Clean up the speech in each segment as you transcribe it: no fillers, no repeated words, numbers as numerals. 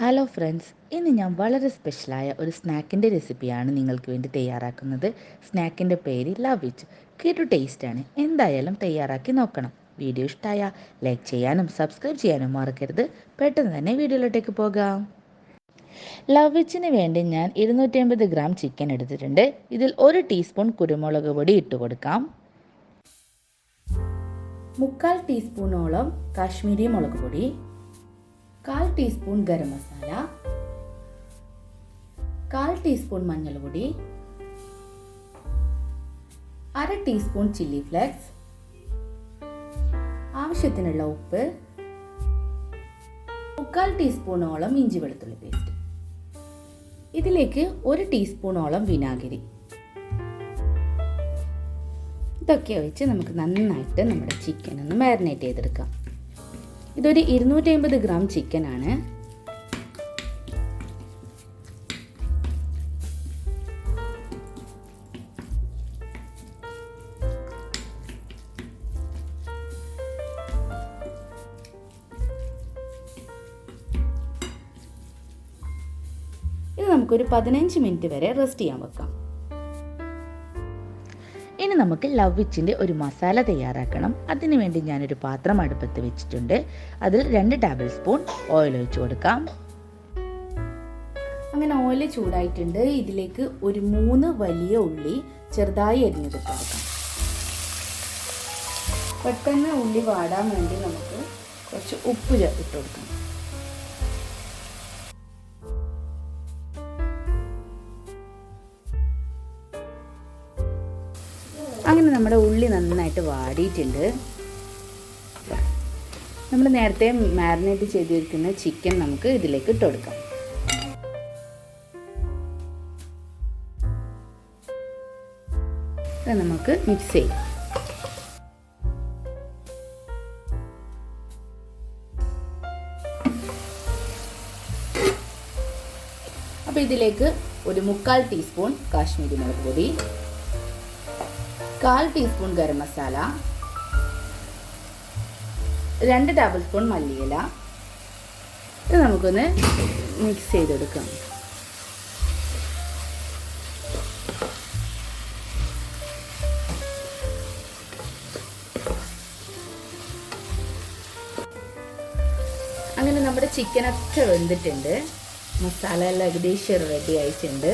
Hello friends, ഇന്ന് ഞാൻ വളരെ സ്പെഷ്യലായ ഒരു സ്നാക്കിൻ്റെ റെസിപ്പിയാണ് നിങ്ങൾക്ക് വേണ്ടി തയ്യാറാക്കുന്നത്. സ്നാക്കിൻ്റെ പേര് ലവ് ഇറ്റ്. കേട്ടു ടേസ്റ്റാണ്. എന്തായാലും തയ്യാറാക്കി നോക്കണം. വീഡിയോ ഇഷ്ടമായ ലൈക്ക് ചെയ്യാനും സബ്സ്ക്രൈബ് ചെയ്യാനും മറക്കരുത്. പെട്ടെന്ന് തന്നെ വീഡിയോയിലോട്ടേക്ക് പോകാം. ലവ് ഇച്ചിന് വേണ്ടി ഞാൻ 250 ഗ്രാം ചിക്കൻ എടുത്തിട്ടുണ്ട്. ഇതിൽ 1 ടീസ്പൂൺ കുരുമുളക് പൊടി ഇട്ട് കൊടുക്കാം. 1/4 ടീസ്പൂണോളം കാശ്മീരി മുളക് പൊടി, 1/4 ടീസ്പൂൺ ഗരം മസാല, 1/4 ടീസ്പൂൺ മഞ്ഞൾപ്പൊടി, 1/2 ടീസ്പൂൺ ചില്ലി ഫ്ലേക്സ്, ആവശ്യത്തിനുള്ള ഉപ്പ്, 1/4 ടീസ്പൂണോളം ഇഞ്ചി വെളുത്തുള്ളി പേസ്റ്റ്. ഇതിലേക്ക് 1 ടീസ്പൂണോളം വിനാഗിരി. ഇതൊക്കെ വെച്ച് നമുക്ക് നന്നായിട്ട് നമ്മുടെ ചിക്കൻ ഒന്ന് മാരിനേറ്റ് ചെയ്തെടുക്കാം. ഇതൊരു 250 ഗ്രാം ചിക്കനാണ്. ഇത് നമുക്കൊരു 15 മിനിറ്റ് വരെ റെസ്റ്റ് ചെയ്യാൻ വെക്കാം. ഇനി നമുക്ക് ലവ് ഇച്ചിൻ്റെ ഒരു മസാല തയ്യാറാക്കണം. അതിനുവേണ്ടി ഞാനൊരു പാത്രം അടുപ്പത്ത് വെച്ചിട്ടുണ്ട്. അതിൽ 2 ടേബിൾ സ്പൂൺ ഓയിൽ ഒഴിച്ചു കൊടുക്കാം. അങ്ങനെ ഓയിൽ ചൂടായിട്ടുണ്ട്. ഇതിലേക്ക് ഒരു 3 വലിയ ഉള്ളി ചെറുതായി അരിഞ്ഞിട്ട് കൊടുക്കാം. പെട്ടെന്ന് ഉള്ളി വാടാൻ വേണ്ടി നമുക്ക് കുറച്ച് ഉപ്പ് ഇട്ട് കൊടുക്കാം. അങ്ങനെ നമ്മുടെ ഉള്ളി നന്നായിട്ട് വാടിയിട്ടുണ്ട്. നമ്മൾ നേരത്തെ മാരിനേറ്റ് ചെയ്തിരിക്കുന്ന ചിക്കൻ നമുക്ക് ഇതിലേക്ക് ഇട്ട് കൊടുക്കാം. ഇത് നമുക്ക് മിക്സ് ചെയ്യാം. അപ്പോൾ ഇതിലേക്ക് ഒരു 1/4 ടീസ്പൂൺ കാശ്മീരി മുളക് പൊടി, 1/4 teaspoon garam masala, 2 table spoon മല്ലിയില. ഇത് നമുക്കൊന്ന് മിക്സ് ചെയ്തെടുക്കാം. അങ്ങനെ നമ്മുടെ ചിക്കനൊക്കെ വെന്തിട്ടുണ്ട്. മസാല എല്ലാം ഏകദേശം റെഡി ആയിട്ടുണ്ട്.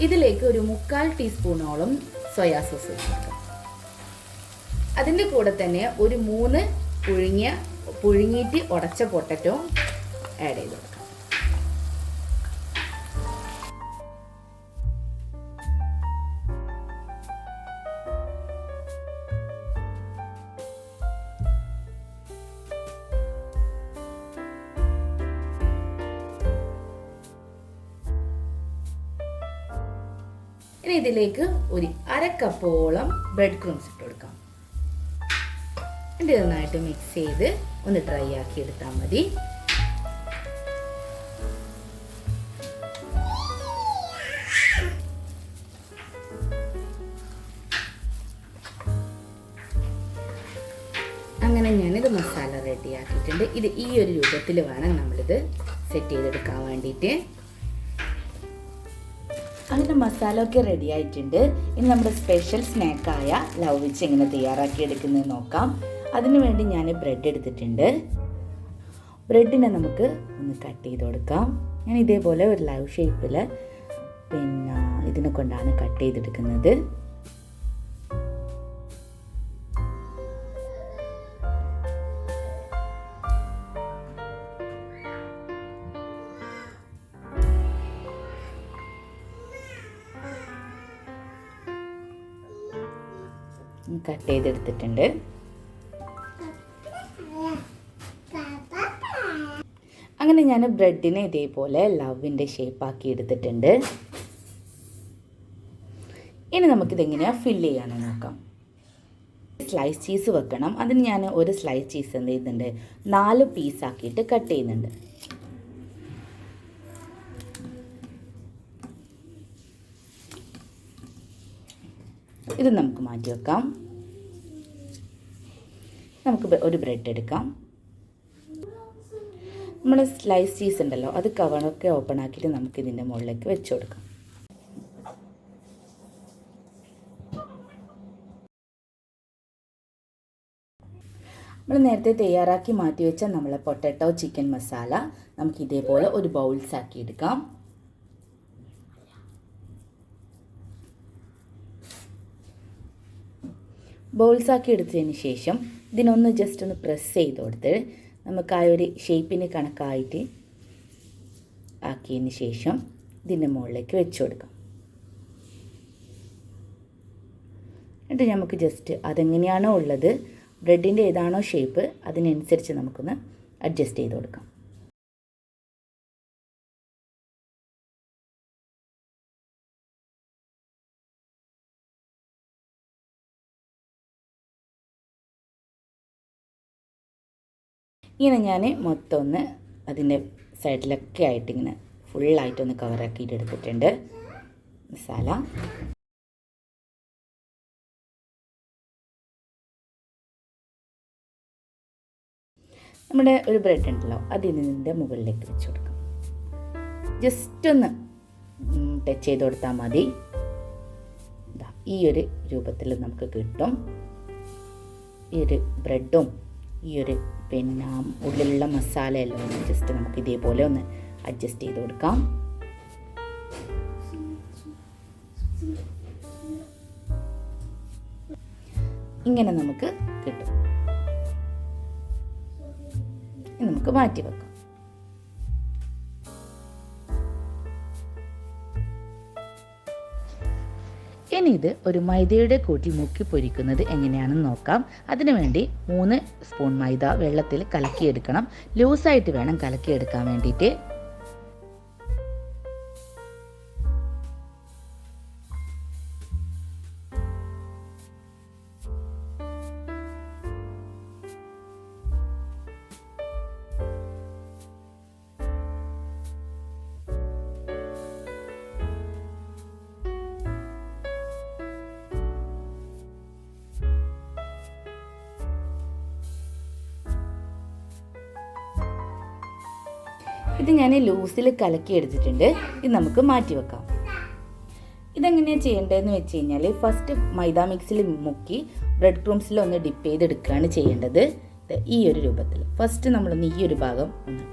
ഇതിലേക്ക് ഒരു 1/4 ടീസ്പൂണോളം സോയാ സോസ് ചേർക്കാം. അതിൻ്റെ കൂടെ തന്നെ ഒരു 3 പുഴുങ്ങിയിട്ട് ഉടച്ച പൊട്ടറ്റോ ആഡ് ചെയ്ത് കൊടുക്കാം. ഇനി ഇതിലേക്ക് ഒരു 1/2 കപ്പോളം ബ്രെഡ് ക്രംസ് ഇട്ട് കൊടുക്കാം. എന്നിട്ട് നന്നായിട്ട് മിക്സ് ചെയ്ത് ഒന്ന് ഡ്രൈ ആക്കി എടുത്താൽ മതി. അങ്ങനെ ഞാനിത് മസാല റെഡി ആക്കിയിട്ടുണ്ട്. ഇത് ഈ ഒരു രൂപത്തിൽ വേണം നമ്മളിത് സെറ്റ് ചെയ്തെടുക്കാൻ വേണ്ടിയിട്ട്. അങ്ങനെ മസാല ഒക്കെ റെഡി ആയിട്ടുണ്ട്. ഇനി നമ്മുടെ സ്പെഷ്യൽ സ്നാക്കായ ലവ് ഇച്ച് എങ്ങനെ തയ്യാറാക്കി എടുക്കുന്നത് നോക്കാം. അതിനു വേണ്ടി ഞാൻ ബ്രെഡ് എടുത്തിട്ടുണ്ട്. ബ്രെഡിനെ നമുക്ക് ഒന്ന് കട്ട് ചെയ്ത് കൊടുക്കാം. ഞാൻ ഇതേപോലെ ഒരു ലവ് ഷേപ്പിൽ ഇതിനെ കൊണ്ടാണ് കട്ട് ചെയ്തെടുക്കുന്നത്. കട്ട് ചെയ്തെടുത്തിട്ടുണ്ട്. അങ്ങനെ ഞാൻ ബ്രെഡിനെ ഇതേപോലെ ലവിൻ്റെ ഷേപ്പാക്കി എടുത്തിട്ടുണ്ട്. ഇനി നമുക്കിതെങ്ങനെയാണ് ഫില്ല് ചെയ്യാമെന്ന് നോക്കാം. സ്ലൈസ് ചീസ് വെക്കണം. അതിന് ഞാൻ ഒരു സ്ലൈസ് ചീസ് എന്ത് ചെയ്യുന്നുണ്ട്, 4 പീസാക്കിയിട്ട് കട്ട് ചെയ്യുന്നുണ്ട്. ഇത് നമുക്ക് മാറ്റി വെക്കാം. നമുക്ക് ഒരു ബ്രെഡ് എടുക്കാം. നമ്മൾ സ്ലൈസ് ചീസ് ഉണ്ടല്ലോ, അത് കവറൊക്കെ ഓപ്പൺ ആക്കിയിട്ട് നമുക്ക് ഇതിൻ്റെ മുകളിലേക്ക് വെച്ച് കൊടുക്കാം. നമ്മൾ നേരത്തെ തയ്യാറാക്കി മാറ്റി വെച്ച നമ്മളെ പൊട്ടാറ്റോ ചിക്കൻ മസാല നമുക്ക് ഇതേപോലെ ഒരു ബൗൾസ് ആക്കി എടുക്കാം. ബൗൾസ് ആക്കി എടുത്തതിന് ശേഷം ഇതിനൊന്ന് ജസ്റ്റ് ഒന്ന് പ്രസ് ചെയ്ത് കൊടുത്ത് നമുക്ക് ആ ഒരു ഷേപ്പിന് കണക്കായിട്ട് ആക്കിയതിന് ശേഷം ഇതിൻ്റെ മുകളിലേക്ക് വെച്ച് കൊടുക്കാം. എന്നിട്ട് നമുക്ക് ജസ്റ്റ് അതെങ്ങനെയാണോ ഉള്ളത്, ബ്രെഡിൻ്റെ ഏതാണോ ഷേപ്പ് അതിനനുസരിച്ച് നമുക്കൊന്ന് അഡ്ജസ്റ്റ് ചെയ്ത് കൊടുക്കാം. ഇങ്ങനെ ഞാൻ മൊത്തം ഒന്ന് അതിൻ്റെ സൈഡിലൊക്കെ ആയിട്ട് ഇങ്ങനെ ഫുള്ളായിട്ടൊന്ന് കവറാക്കിയിട്ട് എടുത്തിട്ടുണ്ട് മസാല. നമ്മുടെ ഒരു ബ്രെഡ് ഉണ്ടല്ലോ, അതിൻ്റെ മുകളിലേക്ക് വെച്ച് കൊടുക്കാം. ജസ്റ്റ് ഒന്ന് ടച്ച് ചെയ്ത് കൊടുത്താൽ മതി. ഈ ഒരു രൂപത്തിൽ നമുക്ക് കിട്ടും. ഈ ഒരു ബ്രെഡും ഈ ഒരു പിന്നെ ഉള്ളിലുള്ള മസാല എല്ലാം ഒന്ന് ജസ്റ്റ് നമുക്ക് ഇതേപോലെ ഒന്ന് അഡ്ജസ്റ്റ് ചെയ്ത് കൊടുക്കാം. ഇങ്ങനെ നമുക്ക് കിട്ടും. നമുക്ക് മാറ്റി വെക്കാം. ഇനി ഇത് ഒരു മൈദയുടെ കൂട്ടിൽ മുക്കി പൊരിക്കുന്നത് എങ്ങനെയാണെന്ന് നോക്കാം. അതിനുവേണ്ടി 3 സ്പൂൺ മൈദ വെള്ളത്തിൽ കലക്കിയെടുക്കണം. ലൂസായിട്ട് വേണം കലക്കിയെടുക്കാൻ വേണ്ടിയിട്ട്. ഇത് ഞാൻ ലൂസിൽ കലക്കി എടുത്തിട്ടുണ്ട്. ഇത് നമുക്ക് മാറ്റി വെക്കാം. ഇതെങ്ങനെയാണ് ചെയ്യേണ്ടതെന്ന് വെച്ച് കഴിഞ്ഞാൽ ഫസ്റ്റ് മൈദ മിക്സിൽ മുക്കി ബ്രെഡ് ക്രംസിൽ ഒന്ന് ഡിപ്പ് ചെയ്തെടുക്കുകയാണ് ചെയ്യേണ്ടത്. ഈ ഒരു രൂപത്തിൽ ഫസ്റ്റ് നമ്മളൊന്ന് ഈ ഒരു ഭാഗം ഒന്ന്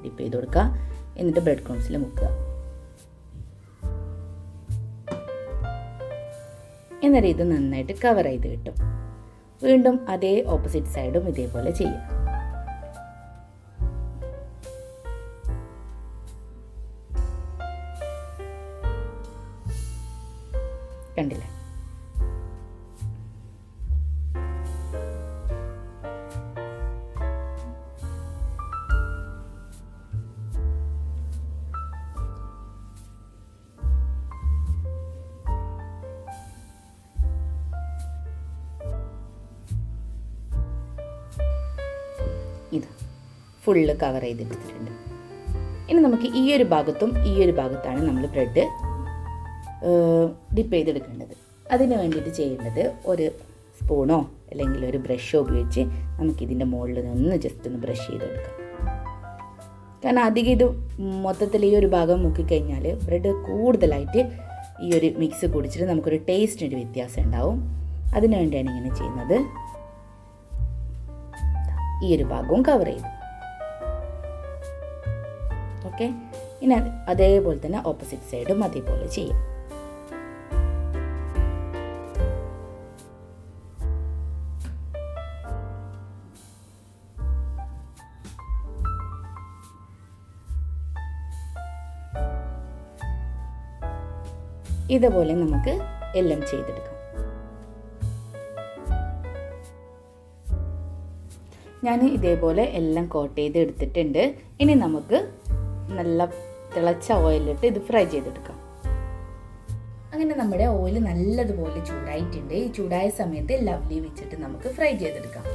ഡിപ്പ് ചെയ്ത് കൊടുക്കുക. എന്നിട്ട് ബ്രെഡ് ക്രംസിൽ മുക്കുക. എന്നിട്ട് ഇത് നന്നായിട്ട് കവർ ചെയ്ത് കിട്ടും. വീണ്ടും അതേ ഓപ്പോസിറ്റ് സൈഡും ഇതേപോലെ ചെയ്യാം. കണ്ടില്ലേ? ഇത് ഫുള്ള് കവർ ചെയ്തെടുത്തിട്ടുണ്ട്. ഇനി നമുക്ക് ഈ ഒരു ഭാഗത്തും ഈ ഒരു ഭാഗത്താണ് നമ്മൾ ബ്രെഡ് ഡിപ്പ് ചെയ്തെടുക്കേണ്ടത്. അതിന് വേണ്ടിയിട്ട് ചെയ്യേണ്ടത് ഒരു സ്പൂണോ അല്ലെങ്കിൽ ഒരു ബ്രഷോ ഉപയോഗിച്ച് നമുക്കിതിൻ്റെ മുകളിൽ നിന്ന് ജസ്റ്റ് ഒന്ന് ബ്രഷ് ചെയ്തെടുക്കാം. കാരണം അധികം ഇത് മൊത്തത്തിൽ ഈ ഒരു ഭാഗം മുക്കിക്കഴിഞ്ഞാൽ ബ്രെഡ് കൂടുതലായിട്ട് ഈ ഒരു മിക്സ് കുടിച്ചിട്ട് നമുക്കൊരു ടേസ്റ്റിൻ്റെ വ്യത്യാസം ഉണ്ടാവും. അതിനു വേണ്ടിയാണ് ഇങ്ങനെ ചെയ്യുന്നത്. ഈ ഒരു ഭാഗവും കവർ ചെയ്തു. ഓക്കെ, ഇനി അതേപോലെ തന്നെ ഓപ്പോസിറ്റ് സൈഡും അതേപോലെ ചെയ്യാം. ഇതുപോലെ നമുക്ക് എല്ലാം ചെയ്തെടുക്കാം. ഞാൻ ഇതേപോലെ എല്ലാം കോട്ട് ചെയ്ത് എടുത്തിട്ടുണ്ട്. ഇനി നമുക്ക് നല്ല തിളച്ച ഓയിലിട്ട് ഇത് ഫ്രൈ ചെയ്തെടുക്കാം. അങ്ങനെ നമ്മുടെ ഓയിൽ നല്ലതുപോലെ ചൂടായിട്ടുണ്ട്. ഈ ചൂടായ സമയത്ത് ലവ്ലി വെച്ചിട്ട് നമുക്ക് ഫ്രൈ ചെയ്തെടുക്കാം.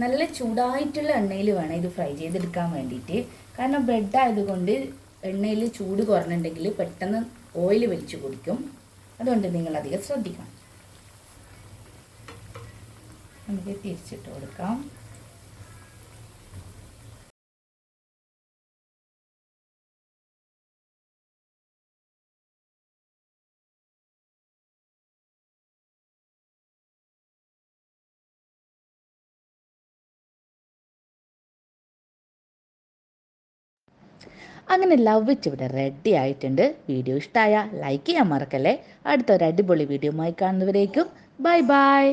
നല്ല ചൂടായിട്ടുള്ള എണ്ണയിൽ വേണം ഇത് ഫ്രൈ ചെയ്തെടുക്കാൻ വേണ്ടിയിട്ട്. കാരണം ബ്രെഡ് ആയതുകൊണ്ട് എണ്ണയിൽ ചൂട് കുറഞ്ഞിട്ടുണ്ടെങ്കിൽ പെട്ടെന്ന് ഓയിൽ വലിച്ചു കുടിക്കും. അതുകൊണ്ട് നിങ്ങൾ അധികം ശ്രദ്ധിക്കണം. നമുക്ക് തിരിച്ചിട്ട് കൊടുക്കാം. അങ്ങനെ ലവ് വിച്ച് ഇവിടെ റെഡി ആയിട്ടുണ്ട്. വീഡിയോ ഇഷ്ടമായ ലൈക്ക് ചെയ്യാൻ മറക്കല്ലേ. അടുത്തൊരു അടിപൊളി വീഡിയോ ആയി കാണുന്നവരേക്കും ബൈ ബൈ.